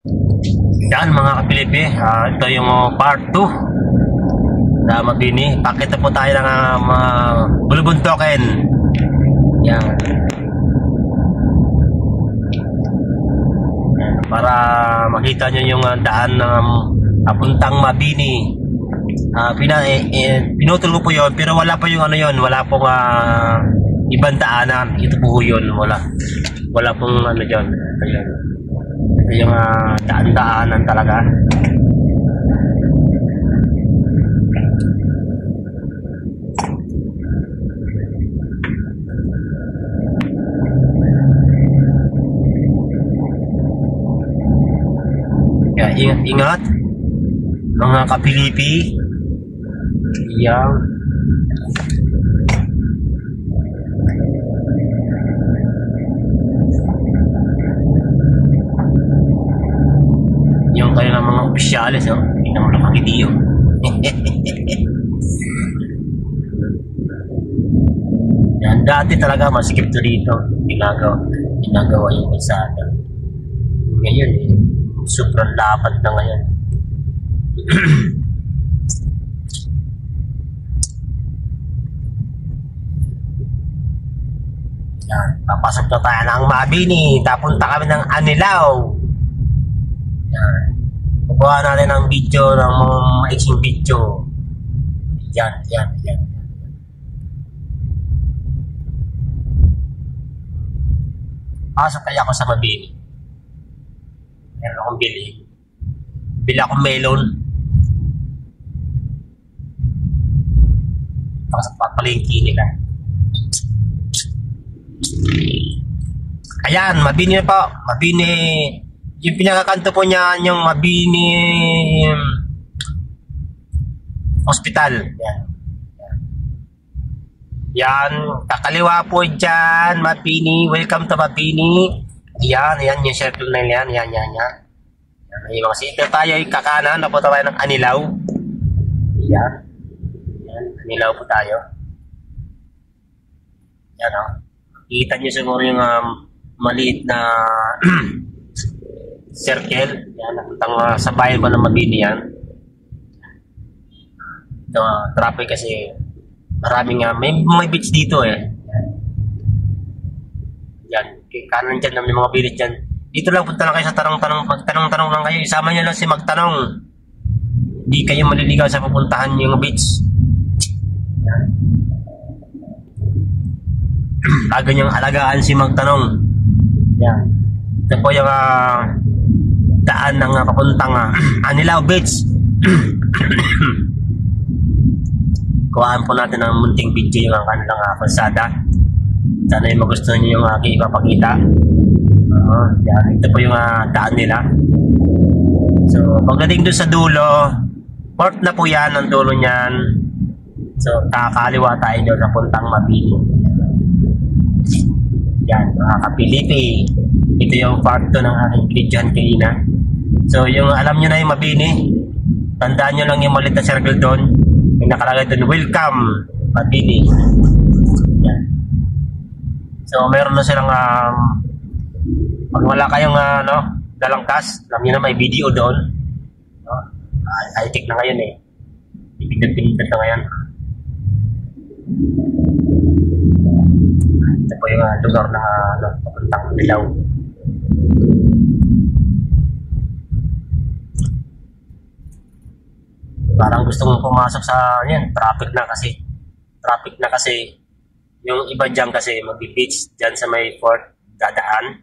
Yan mga kapilipi, ito yung part 2 na Mabini. Pakita po tayo ng mga bulubon token. Yan. Para makita nyo yung daan ng papuntang Mabini. Pinutol ko po yun, pero wala pa yung ano yun, wala pong ibang daanan. Ito po yun, wala pong ano dyan. Ito yung daan-daanan talaga. Kaya ingat-ingat mga kapilipi. Yan. Yung kayo ng mga opisyalis, no? Tingnan mo lang kakidiyo. Yan, dati talaga masikip to dito. Ginagawa yung kalsada. Ngayon sobrang lapad na ngayon. Yan, papasok na tayo ng Mabini. Tapunta kami ng Anilao. Yan. Kukuha natin ng video, ng mga maiksing video. Yan. Pasok kaya ako sa Mabini. Meron akong bili. Bili akong melon. Sa palengke nila. Ayan, Mabini na po. Mabini. Yung pinakakanto po niya, yung Mabini Hospital. Yan. Kakaliwa po dyan, Mabini. Welcome to Mabini. Yan yung circle na yan. Yan. Yung mga sito tayo, kakanan. Napunta tayo ng Anilao. Yan. Anilao po tayo. Yan o. Kita nyo siguro yung maliit na circle. Yan, napuntang sa bayan pa ng Mabini yan. Ito, traffic kasi maraming may beach dito eh. Yan, kanan dyan na may mga village dyan. Dito lang, punta lang kayo sa tanong-tanong. Magtanong-tanong lang kayo. Isama nyo lang si magtanong. Hindi kayo maliligaw sa pupuntahan yung beach. Yan. Bago niyang alagaan si magtanong. Yan. Ito po yung daan ng papuntang Anilao Beach. Kuhaan po natin ng munting video yung kanilang kalsada. Sana yung magustuhan niyo yung aking ipapakita. Yan. Ito po yung daan nila. So, pagdating doon sa dulo, port na po yan ang dulo niyan. So, kakaliwa tayo doon na puntang Mabini. Yan, mga kapilipi. Ito yung part 2 ng aking videohan kanina. So, yung alam nyo na yung Mabini, tandaan nyo lang yung maliit na circle doon. May nakalagay doon, welcome, Mabini. Yan. So, meron na silang, pag wala kayong, dalang cash, alam nyo na may video doon. High-tech na ngayon eh. Ipindad-pindad na ngayon. Ito po yung lugar na papuntang Anilao. Parang gusto mong pumasok sa yan, traffic na kasi yung iba dyan kasi mag-beach dyan sa may port dadaan.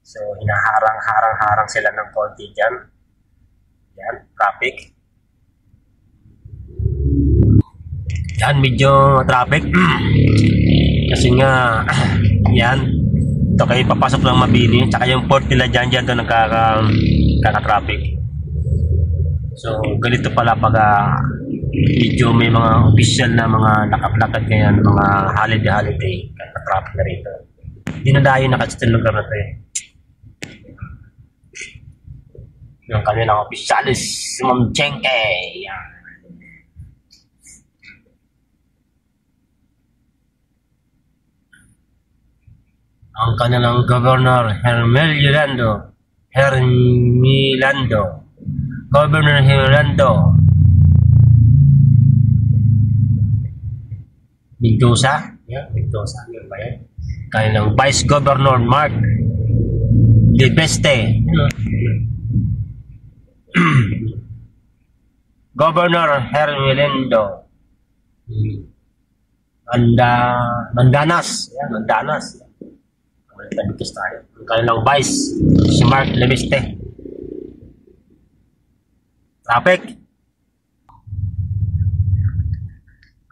So hinaharang-harang sila ng konti dyan. Yan, traffic. Yan, medyo traffic. Kasi nga, yan. Ito kayo papasok ng Mabini. Tsaka yung port nila dyan doon nagkaka-traffic. So, ganito pala pag medyo may mga official na mga nakaplakad ngayon, mga holiday, kaka-traffic na rito. Dinadayo na kasi itong lugar na ito eh. Yung kanilang officialis, si Ma'am Chenke. Yan. Ang kanilang Governor Hermel Yolando. Hermilando. Governor Hermilando Mendoza. Yeah, Mendoza. Yun ba yan? Kanilang Vice Governor Mark Libeste. Governor Hermilando Mandanas. Yeah, Mandanas. Tabitis tayo. Kanilang Vice si Mark Libeste. Traffic.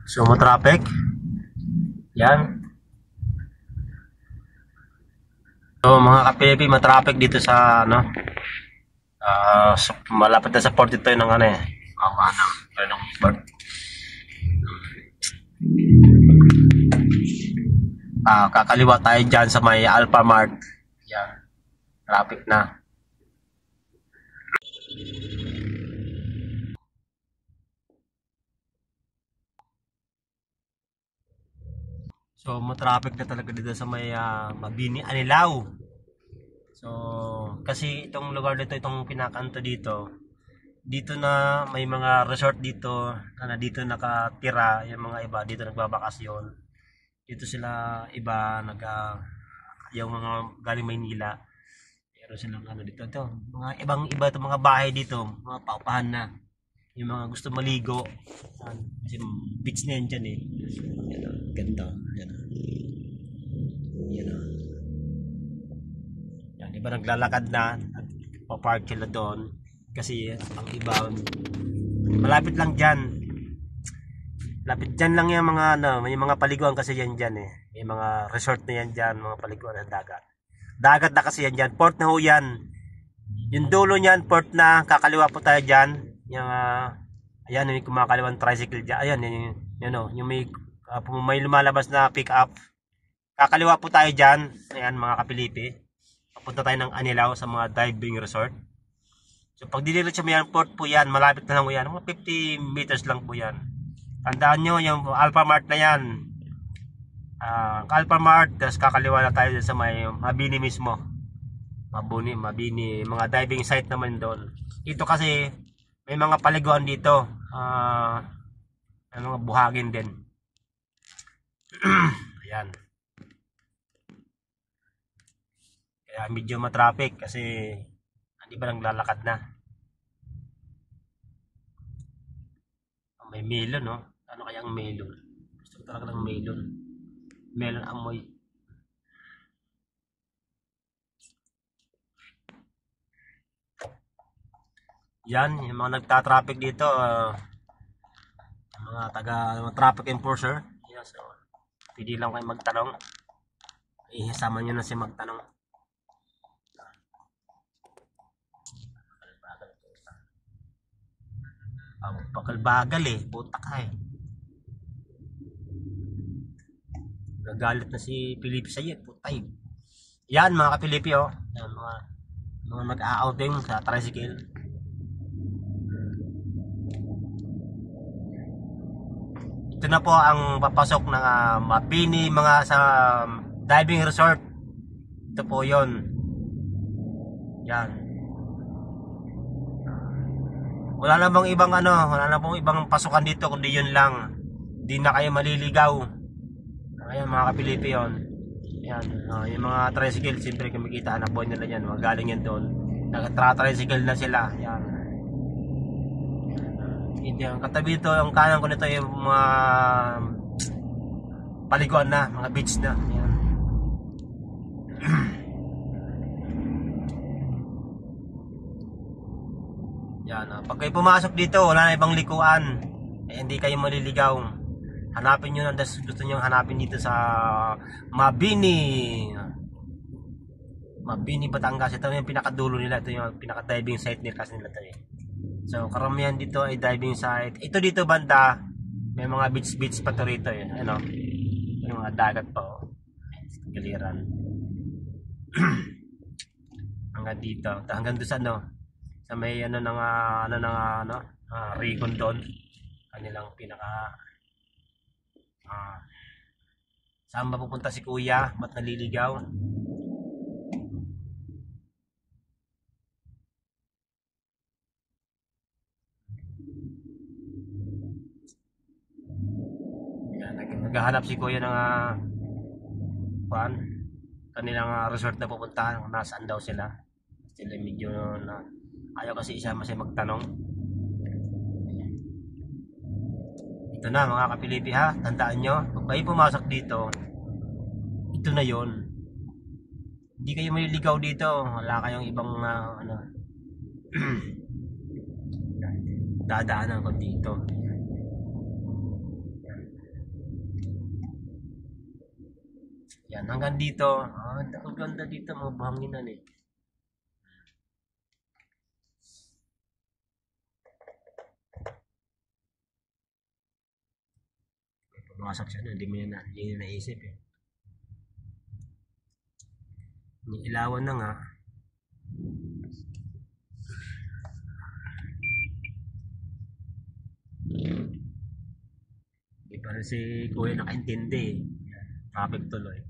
So, traffic. Yan. So, mga kapipi, matraffic dito sa, ano, malapit na sa 42 ng, ano, ng port. Kakaliwa tayo dyan sa may Alpha Mart. Yan. Traffic na. So, matraffic na talaga dito sa may Mabini, Anilao. So, kasi itong lugar dito, itong pinakanto dito, dito na may mga resort dito, na dito nakatira, yung mga iba dito nagbabakasyon. Dito sila iba yung mga galing Maynila. Pero silang ano dito, mga ibang iba itong mga bahay dito, mga paupahan na. Yung mga gusto maligo. Kasi beach na yan dyan eh. Yan o, ganda. Yan o. Yan o. Yan, iba naglalakad na. Papark sila doon. Kasi ang iba, malapit lang dyan. Lapit dyan lang yung mga ano, may mga paliguan kasi yan dyan eh. May mga resort na yan dyan, mga paliguan ng dagat. Dagat na kasi yan dyan. Port na ho yan. Yung dulo niyan, port na. Kakaliwa po tayo dyan. Yung ayan, yung kumakaliwan tricycle dyan. Ayan, yung may lumalabas na pick up. Kakaliwa po tayo dyan. Ayan, mga kapilipi. Papunta tayo ng Anilao sa mga diving resort. So, pag diniretso mo yan, port po yan. Malapit na lang po yan. Mga 50 meters lang po yan. Tandaan nyo, yung Alpha Mart na yan. Alpha Mart, tapos kakaliwa na tayo sa may Mabini mismo. Mabini, mga diving site naman doon. Ito kasi, may mga paliguan dito. Mga buhagin din. Ayan. Kaya medyo matraffic kasi hindi ba naglalakad na. May melon, no? Ano kaya ang melon? Gusto ko talaga ng melon. Melon amoy. Yan, yung mga nagta-traffic dito, mga traffic enforcer. Yan, so, pwede lang kayo magtanong. Ihasama nyo na si magtanong. Bakal-bagal eh, putak ka eh. Nagalit na si Pilipi sa iyo, putay. Yan mga kapilipi oh. Yan, mga mag-a-outing sa tricycle. Ito na po ang papasok ng Mabini mga sa diving resort. Ito po yon. Yan. Wala namang ibang pasukan dito kundi yun lang. Hindi na kayo maliligaw. Ayan mga kapilipi yun. Ayan, yung mga tricycle, siyempre kumikita anak boy nila yan. Mga galing yan doon. Nag-tricycle na sila. Ayan. Yung katabi ito, yung kanan ko nito yung mga paliguan na, mga beach na. Ayan. Yan, pag kayo pumasok dito, wala na ibang likuan. Hindi kayo maliligaw. Hanapin nyo na, gusto nyo hanapin dito sa Mabini, Batangas. Ito yung pinakadulo nila. Ito yung pinaka-diving site nila kasi nila ito eh. So, karamihan dito ay diving site. Ito dito banda, may mga beach pa to rito eh. Ano? Yung mga dagat pa oh. Galiran. Hanggang dito. Hanggang doon sa sa may Recon doon. Kanilang pinaka saan ba pupunta si kuya? Ba't naliligaw? naghahanap si kuya ng kanilang resort na pupuntahan, nasaan daw sila. Sila medyo na ayaw kasi isama siya magtanong. Ito na mga kapilipi ha, tandaan nyo, pag kayo pumasok dito, ito na yon. Hindi kayo maliligaw dito, wala kayong ibang dadaanan ko dito. Yan, hanggang dito. Ang ganda dito, mga buhanginan eh. Pumasok siya na, hindi mo na naisip eh. Ilawan na nga. Di pa rin si kuya nakaintindi eh. Traffic tuloy.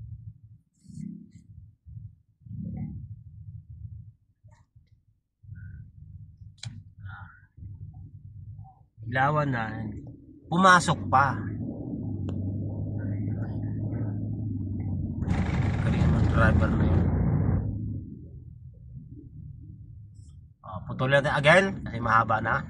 Ilawan na. Pumasok pa. Galing ng driver na yun. Putulin natin again kasi mahaba na.